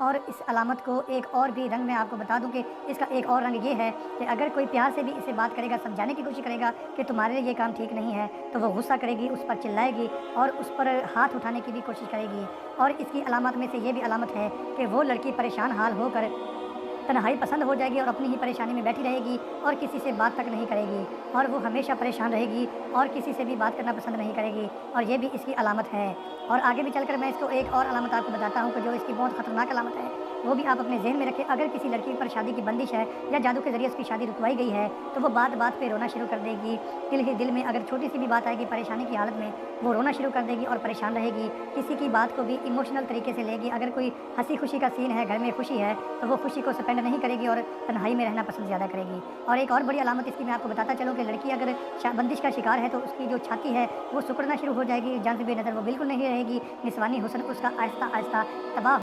और इस अलामत को एक और भी रंग मैं आपको बता दूँ कि इसका एक और रंग ये है कि अगर कोई प्यार से भी इसे बात करेगा, समझाने की कोशिश करेगा कि तुम्हारे लिए ये काम ठीक नहीं है, तो वो गुस्सा करेगी, उस पर चिल्लाएगी और उस पर हाथ उठाने की भी कोशिश करेगी। और इसकी अलामत में से ये भी अलामत है कि वो लड़की परेशान हाल होकर तन्हाई पसंद हो जाएगी और अपनी ही परेशानी में बैठी रहेगी और किसी से बात तक नहीं करेगी और वो हमेशा परेशान रहेगी और किसी से भी बात करना पसंद नहीं करेगी और ये भी इसकी अलामत है। और आगे भी चलकर मैं इसको एक और अलामत आपको बताता हूँ कि जो इसकी बहुत ख़तरनाक अलामत है, वो भी आप अपने ज़हन में रखें। अगर किसी लड़की पर शादी की बंदिश है या जादू के ज़रिए उसकी शादी रुकवाई गई है, तो वो बात-बात पे रोना शुरू कर देगी। दिल ही दिल में अगर छोटी-सी भी बात आएगी परेशानी की हालत में, वो रोना शुरू कर देगी और परेशान रहेगी। किसी की बात को भी इमोशनल तरीके से लेगी। अगर कोई हँसी-खुशी का सीन है, घर में खुशी है, तो वो खुशी को स्पेंड नहीं करेगी और तन्हाई में रहना पसंद ज़्यादा करेगी। और एक और बड़ी अलामत इसकी मैं आपको बताता चलूँ कि लड़की अगर बंदिश का शिकार है, तो उसकी जो छाती है, वो सिकुड़ना शुरू हो जाएगी। जान से बेनज़र वो बिल्कुल नहीं रहेगी। निस्वानी हुस्न उसका आहिस्ता-आहिस्ता तबाह